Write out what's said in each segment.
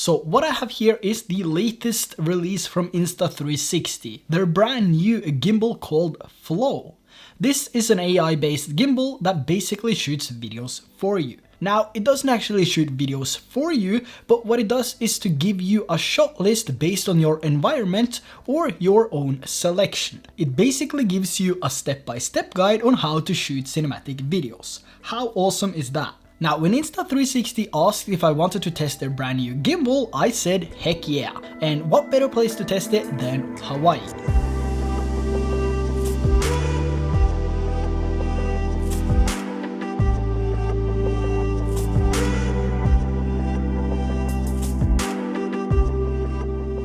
So what I have here is the latest release from Insta360, their brand new gimbal called FLOW. This is an AI-based gimbal that basically shoots videos for you. Now, it doesn't actually shoot videos for you, but what it does is to give you a shot list based on your environment or your own selection. It basically gives you a step-by-step guide on how to shoot cinematic videos. How awesome is that? Now, when Insta360 asked if I wanted to test their brand new gimbal, I said heck yeah. And what better place to test it than Hawaii?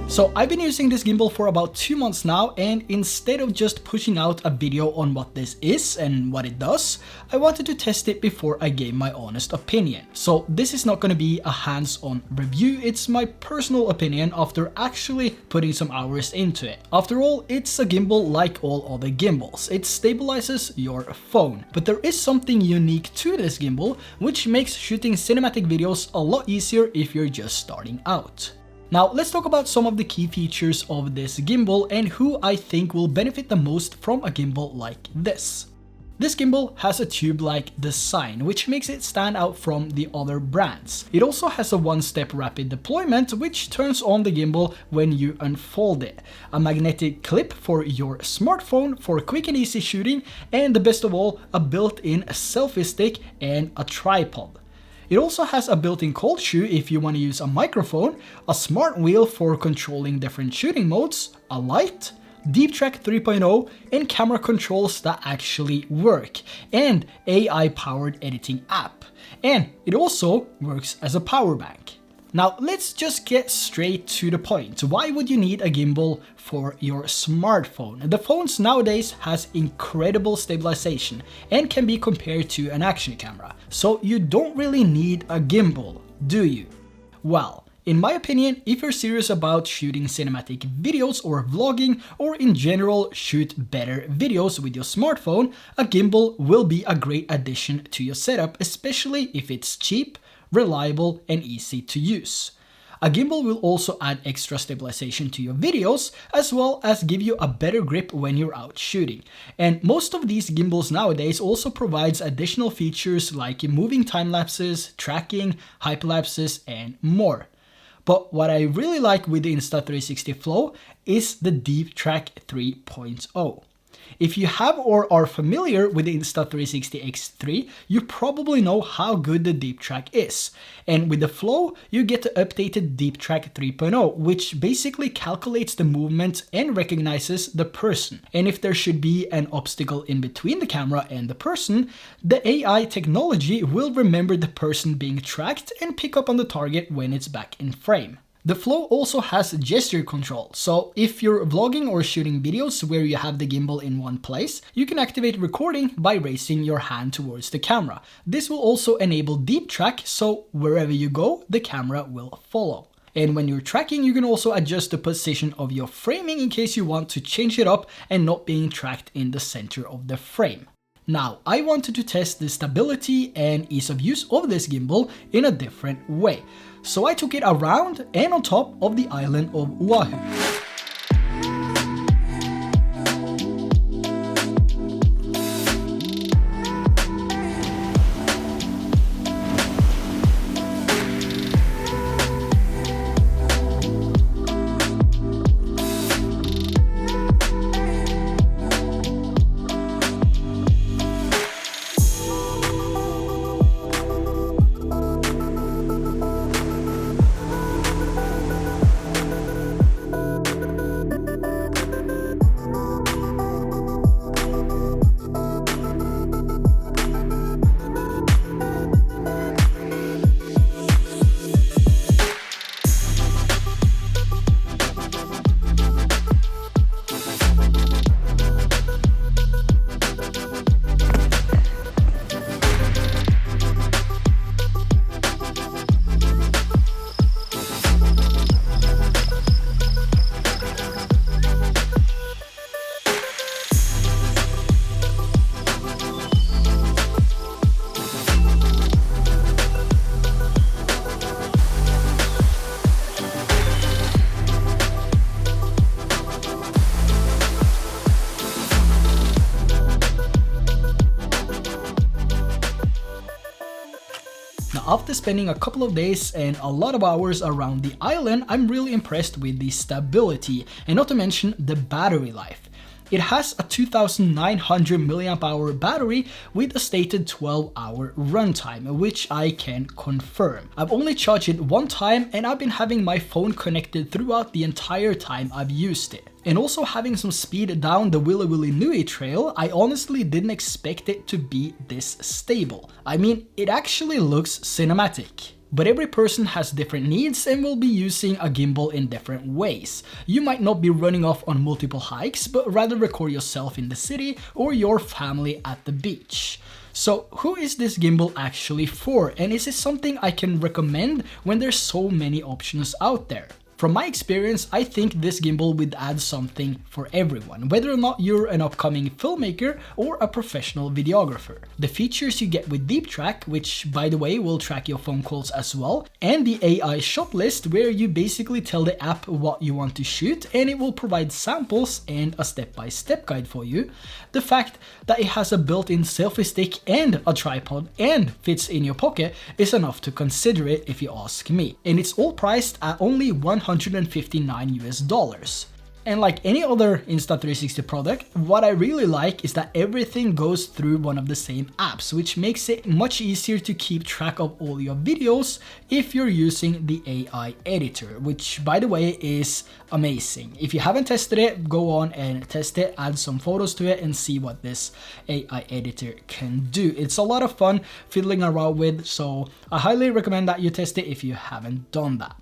So I've been using this gimbal for about 2 months now, and instead of just pushing out a video on what this is and what it does, I wanted to test it before I gave my honest opinion. So this is not going to be a hands-on review, it's my personal opinion after actually putting some hours into it. After all, it's a gimbal like all other gimbals. It stabilizes your phone. But there is something unique to this gimbal, which makes shooting cinematic videos a lot easier if you're just starting out. Now, let's talk about some of the key features of this gimbal and who I think will benefit the most from a gimbal like this. This gimbal has a tube-like design, which makes it stand out from the other brands. It also has a one-step rapid deployment, which turns on the gimbal when you unfold it, a magnetic clip for your smartphone for quick and easy shooting, and the best of all, a built-in selfie stick and a tripod. It also has a built-in cold shoe if you want to use a microphone, a smart wheel for controlling different shooting modes, a light, Deep Track 3.0, and camera controls that actually work, and AI-powered editing app. And it also works as a power bank. Now, let's just get straight to the point. Why would you need a gimbal for your smartphone? The phones nowadays has incredible stabilization and can be compared to an action camera. So you don't really need a gimbal, do you? Well, in my opinion, if you're serious about shooting cinematic videos or vlogging, or in general shoot better videos with your smartphone, a gimbal will be a great addition to your setup, especially if it's cheap, reliable, and easy to use. A gimbal will also add extra stabilization to your videos, as well as give you a better grip when you're out shooting. And most of these gimbals nowadays also provides additional features like moving time lapses, tracking, hyperlapses, and more. But what I really like with the Insta360 FLOW is the Deep Track 3.0. If you have or are familiar with the Insta360 X3, you probably know how good the Deep Track is. And with the FLOW, you get the updated Deep Track 3.0, which basically calculates the movement and recognizes the person. And if there should be an obstacle in between the camera and the person, the AI technology will remember the person being tracked and pick up on the target when it's back in frame. The FLOW also has gesture control, so if you're vlogging or shooting videos where you have the gimbal in one place, you can activate recording by raising your hand towards the camera. This will also enable deep track, so wherever you go, the camera will follow. And when you're tracking, you can also adjust the position of your framing in case you want to change it up and not being tracked in the center of the frame. Now, I wanted to test the stability and ease of use of this gimbal in a different way. So I took it around and on top of the island of Oahu. after spending a couple of days and a lot of hours around the island, I'm really impressed with the stability and not to mention the battery life. It has a 2900 mAh battery with a stated 12-hour runtime, which I can confirm. I've only charged it one time and I've been having my phone connected throughout the entire time I've used it. And also having some speed down the Wili Wili Nui trail, I honestly didn't expect it to be this stable. I mean, it actually looks cinematic. But every person has different needs and will be using a gimbal in different ways. You might not be running off on multiple hikes, but rather record yourself in the city or your family at the beach. So who is this gimbal actually for, and is it something I can recommend when there's so many options out there? From my experience, I think this gimbal would add something for everyone, whether or not you're an upcoming filmmaker or a professional videographer. The features you get with Deep Track, which by the way will track your phone calls as well, and the AI shot list where you basically tell the app what you want to shoot and it will provide samples and a step-by-step guide for you. The fact that it has a built-in selfie stick and a tripod and fits in your pocket is enough to consider it if you ask me. And it's all priced at only $159 US. And like any other Insta360 product, what I really like is that everything goes through one of the same apps, which makes it much easier to keep track of all your videos if you're using the AI editor, which by the way is amazing. If you haven't tested it, go on and test it, add some photos to it and see what this AI editor can do. It's a lot of fun fiddling around with, so I highly recommend that you test it if you haven't done that.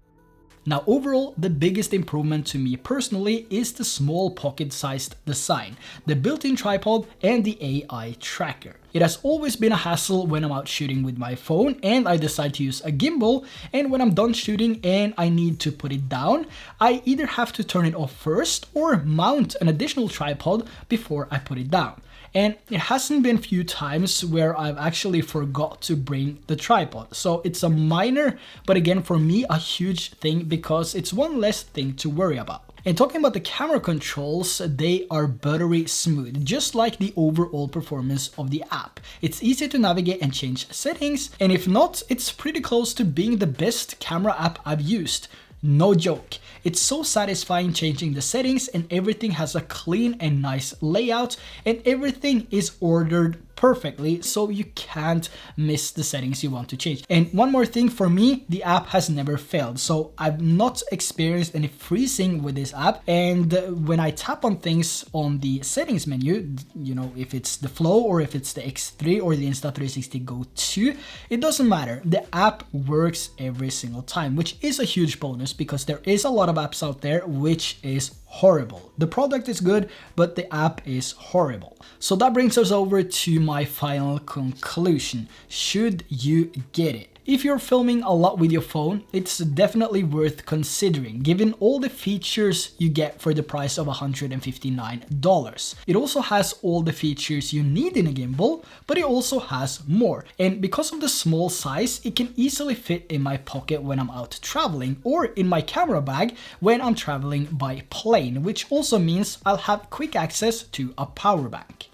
Now overall, the biggest improvement to me personally is the small pocket-sized design, the built-in tripod and the AI tracker. It has always been a hassle when I'm out shooting with my phone and I decide to use a gimbal, and when I'm done shooting and I need to put it down, I either have to turn it off first or mount an additional tripod before I put it down. And it hasn't been few times where I've actually forgot to bring the tripod. So it's a minor, but again for me a huge thing because it's one less thing to worry about. And talking about the camera controls, they are buttery smooth, just like the overall performance of the app. It's easy to navigate and change settings, and if not, it's pretty close to being the best camera app I've used. No joke. It's so satisfying changing the settings, and everything has a clean and nice layout, and everything is ordered perfectly, so you can't miss the settings you want to change. And one more thing, for me, the app has never failed, so I've not experienced any freezing with this app. And when I tap on things on the settings menu, you know, if it's the Flow or if it's the X3 or the Insta360 Go 2, it doesn't matter. The app works every single time, which is a huge bonus because there is a lot of apps out there which is horrible. The product is good, but the app is horrible. So that brings us over to my final conclusion. Should you get it? If you're filming a lot with your phone, it's definitely worth considering, given all the features you get for the price of $159. It also has all the features you need in a gimbal, but it also has more. And because of the small size, it can easily fit in my pocket when I'm out traveling, or in my camera bag when I'm traveling by plane, which also means I'll have quick access to a power bank.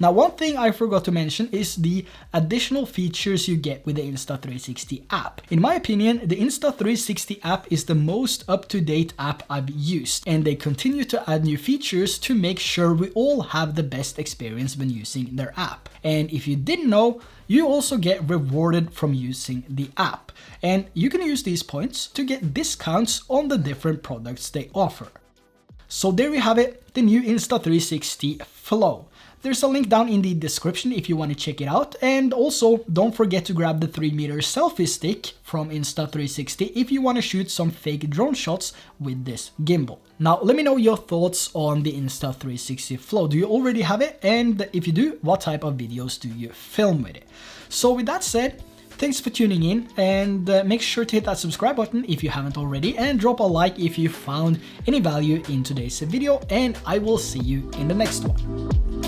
Now, one thing I forgot to mention is the additional features you get with the Insta360 app. In my opinion, the Insta360 app is the most up-to-date app I've used, and they continue to add new features to make sure we all have the best experience when using their app. And if you didn't know, you also get rewarded from using the app, and you can use these points to get discounts on the different products they offer. So there you have it, the new Insta360 FLOW. There's a link down in the description if you want to check it out, and also don't forget to grab the 3-meter selfie stick from Insta360 if you want to shoot some fake drone shots with this gimbal. Now let me know your thoughts on the Insta360 FLOW. Do you already have it? And if you do, what type of videos do you film with it? So with that said, thanks for tuning in, and make sure to hit that subscribe button if you haven't already, and drop a like if you found any value in today's video, and I will see you in the next one.